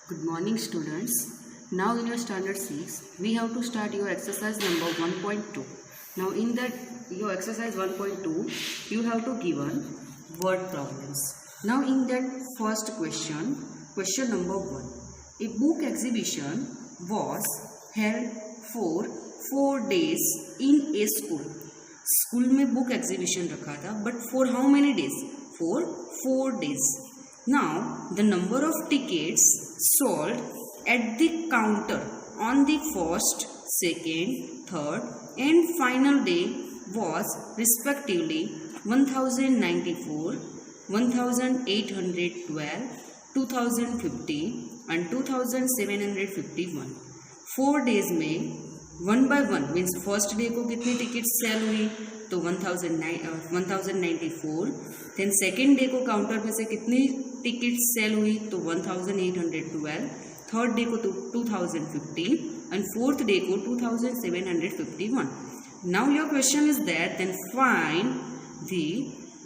Good morning, students. Now in your standard 6, we have to start your exercise number 1.2. Now in that your exercise 1.2, you have to given word problems. Now in that first question number 1. A book exhibition was held for 4 days in a school. School में book exhibition रखा था, but for how many days? For 4 days. Now the number of tickets sold at the counter on the first, second, third and final day was respectively 1094, 1812, 2050 and 2751. 4 days में 1 by 1 means first day को कितनी ticket cell हुई तो 1094. Then second day को counter में से कितनी ticket cell हुई तो 1812. थर्ड डे को तो 2050 एंड फोर्थ डे को 2751. Now your question is that then find the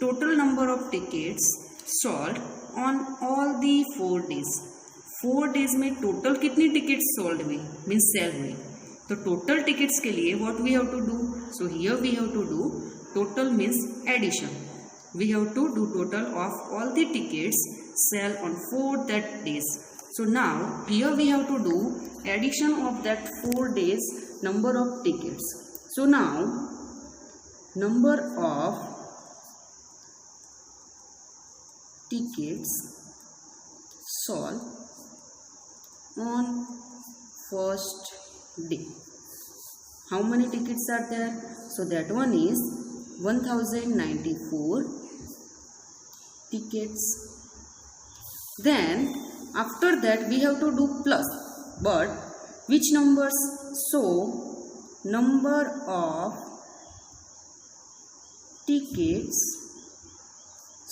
total number of tickets sold on all the 4 days. 4 days में टोटल कितनी टिकट सोल्ड हुई मीन्स सेल हुई. तो टोटल टिकट्स के लिए what we have to do? So here we have to do total means addition. We have to do total of all the tickets sale on 4 that days. So now here we have to do addition of that 4 days number of tickets. So now number of tickets sold on first day. How many tickets are there? So that one is 1094 tickets. Then after that we have to do plus, but which numbers? So number of tickets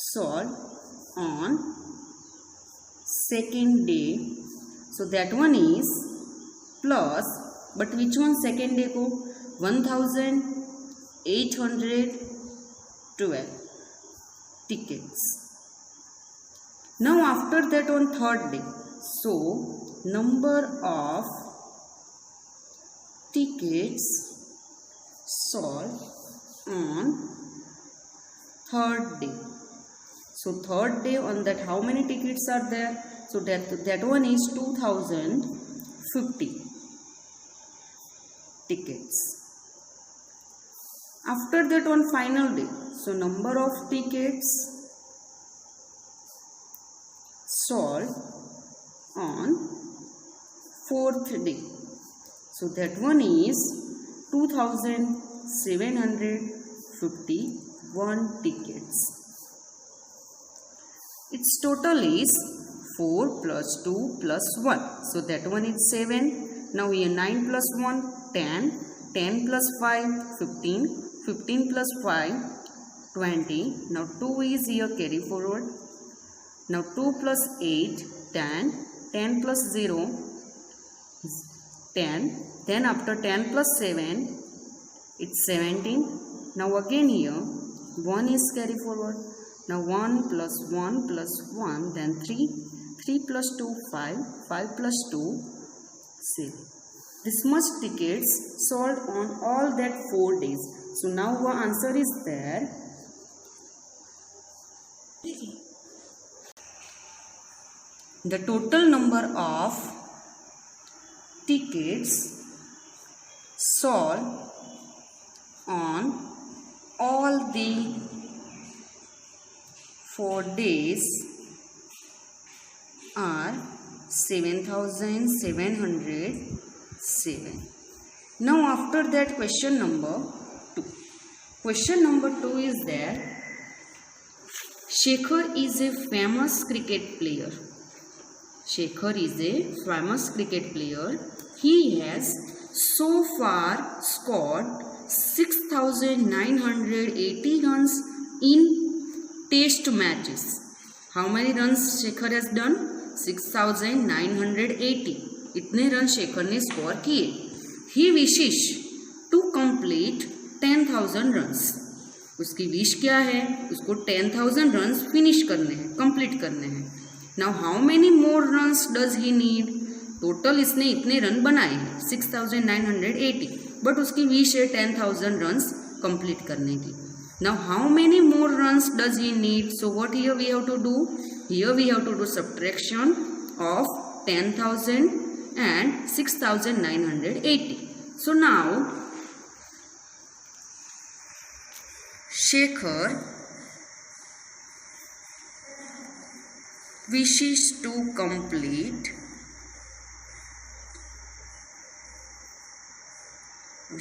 sold on second day. So that one is plus, but which one second day को? 1812 tickets. Now after that on third day, so number of tickets sold on third day. So third day on that how many tickets are there? So that one is 2050 tickets. After that on final day, so number of tickets sold on fourth day. So that one is 2751 tickets. Its total is 4 plus 2 plus 1. So that one is 7. Now here 9 plus 1, 10, 10 plus 5, 15, 15 plus 5, 20. Now 2 is here carry forward. Now 2 plus 8, 10, 10 plus 0, 10. Then after 10 plus 7, it's 17. Now again here 1 is carry forward. Now 1 plus 1 plus 1, then 3, 3 plus 2, 5, 5 plus 2, 6. This much tickets sold on all that 4 days. So now our answer is there. The total number of tickets sold on all the 4 days are 7707. Now after that question number 2. Question number 2 is there. Shekhar is a famous cricket player. Shekhar is a famous cricket player. He has so far scored 6,980 runs in test matches. How many runs Shekhar has done? 6,980. इतने run Shekhar ने score किए. He wishes to complete 10,000 runs. उसकी wish क्या है? उसको 10,000 runs finish करने हैं, complete करने हैं. Now how many more runs does he need, total इसने इतने रन बनाए हैं 6980, बट उसकी विश है 10,000 रन्स कंप्लीट करने की. Now how many more runs does he need, so what here we have to do, here we have to do subtraction of 10,000 and 6,980. So now Shekhar wishes to complete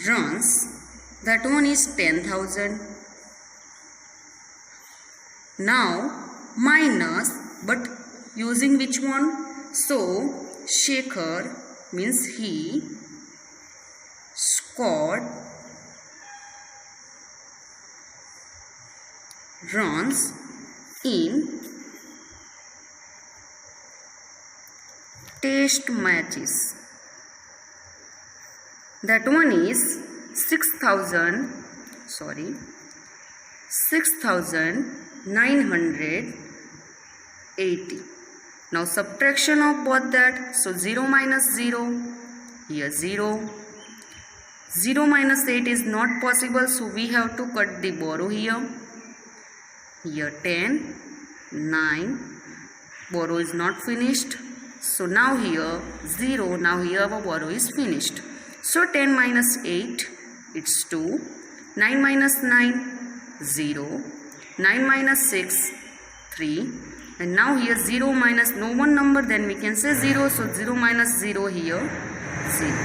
runs, that one is 10,000. Now minus, but using which one? So Shekhar means he scored runs in test matches, that one is 6,980. Now subtraction of both that, so 0 minus 0, here 0, 0 minus 8 is not possible, so we have to cut the borrow here, here 10, 9, borrow is not finished, so now here 0, now here our borrow is finished, so 10 minus 8, it's 2, 9 minus 9, 0, 9 minus 6, 3, and now here 0 minus no one number, then we can say 0, so 0 minus 0 here 0.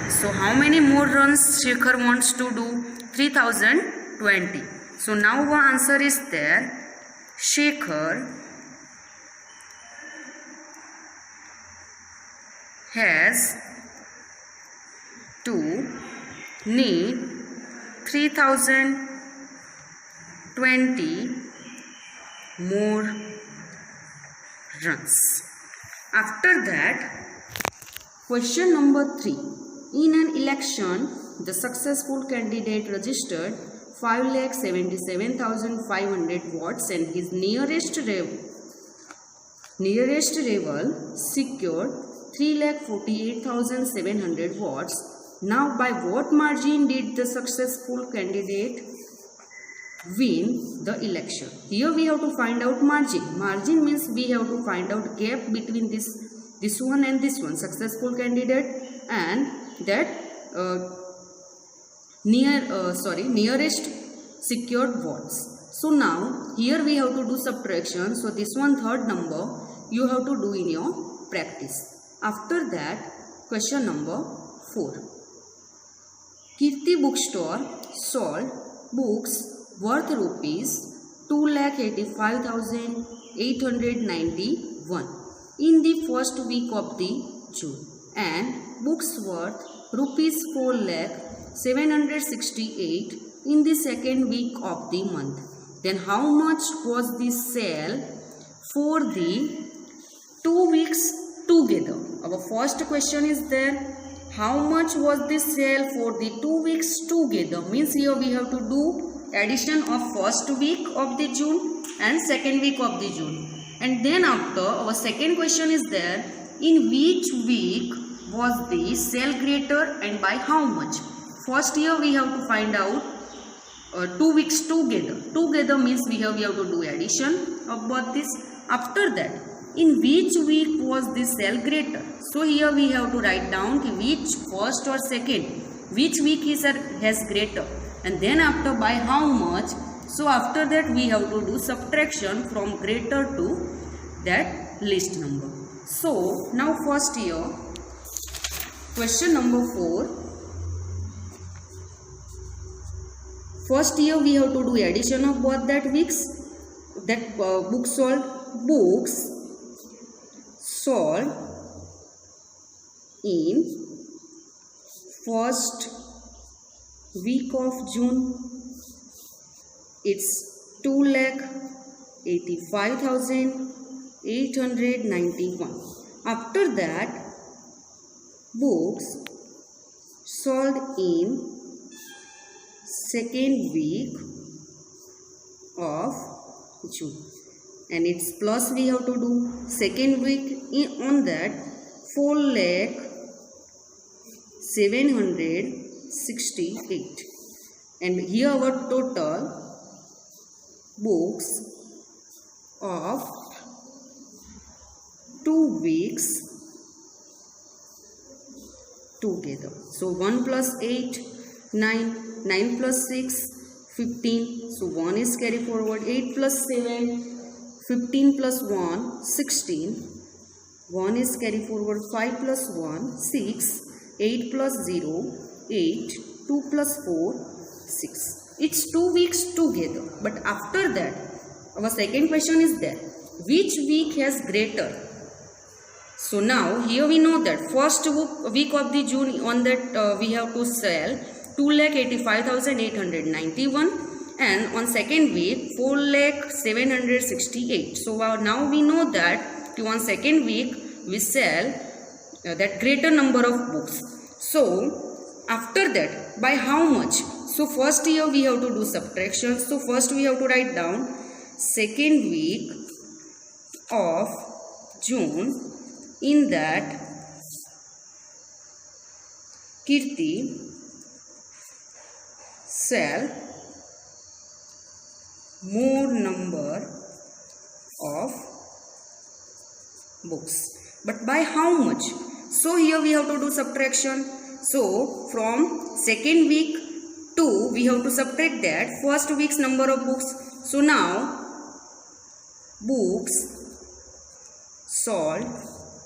So how many more runs Shekhar wants to do? 3020. So now our answer is there. Shekhar has to need 3020 more runs. After that, question number 3. In an election, the successful candidate registered 5,77,500 votes and his nearest rival secured 3,48,700 votes. Now by what margin did the successful candidate win the election? Here we have to find out margin. Margin means we have to find out gap between this one and this one, successful candidate and that nearest secured votes. So now here we have to do subtraction, so this one third number you have to do in your practice. After that, question number 4. Kirti bookstore sold books worth rupees 2,85,891 in the first week of the June and books worth rupees 4,768 in the second week of the month. Then how much was the sale for the 2 weeks together? Our first question is there. How much was the sale for the 2 weeks together? Means here we have to do addition of first week of the June and second week of the June. And then after, our second question is there. In which week was the sale greater and by how much? First here we have to find out 2 weeks together. Together means we have to do addition of both this. After that, in which week was the sale greater? So here we have to write down which first or second, which week has greater, and then after by how much. So after that we have to do subtraction from greater to that list number. So now first here, question number 4. First here we have to do addition of both that weeks, that books sold in first week of June, it's 2,85,891. After that, books sold in second week of June, and its plus we have to do. Second week on that 4,768, and here our total books of 2 weeks together. So 1 plus 8, 9, 9 plus 6, 15. So 1 is carry forward. 8 plus 7, 15 plus 1, 16. 1 is carry forward. 5 plus 1, 6. 8 plus 0, 8. 2 plus 4, 6. It's 2 weeks together. But after that, our second question is there. Which week has greater? So now here we know that first week of the June, on that we have to sell 2,85,891, and on second week 4,768. So now we know that on second week we sell that greater number of books. So after that, by how much? So first here we have to do subtraction. So first we have to write down second week of June. In that Kirti sell more number of books, but by how much? So here we have to do subtraction. So from second week to we have to subtract that first week's number of books. So now books sold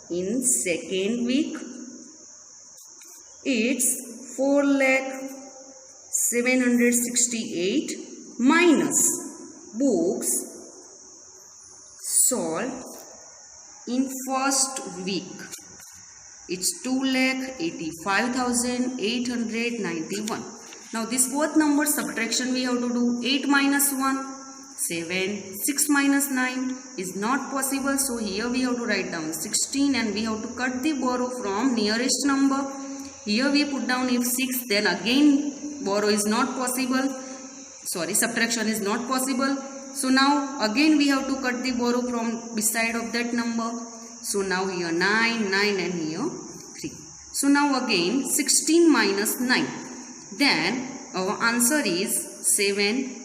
in second week, it's 4,768 minus books sold in first week, it's 2,85,891. Now this both number subtraction we have to do. 8 minus 1, 7, 6 minus 9 is not possible. So here we have to write down 16, and we have to cut the borrow from nearest number. Here we put down if 6, then again borrow is not possible. Sorry, subtraction is not possible. So now again we have to cut the borrow from beside of that number. So now here 9, 9 and here 3. So now again 16 minus 9. Then our answer is 7.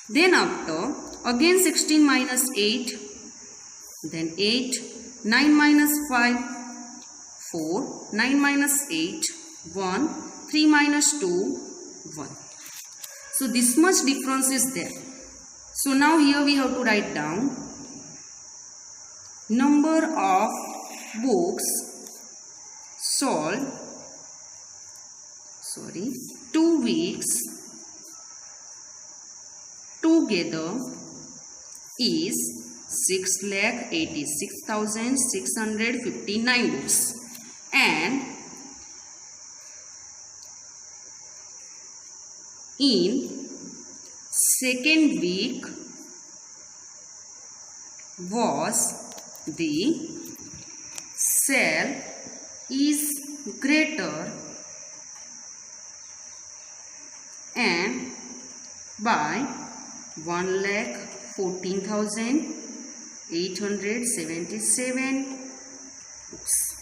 Then after again 16 minus 8, then 8, 9 minus 5, 4, 9 minus 8, 1, 3 minus 2, 1. So this much difference is there. So now here we have to write down number of books sold, 2 weeks together is 6,86,659 books, and in second week was the sale is greater and by 1,14,877 books.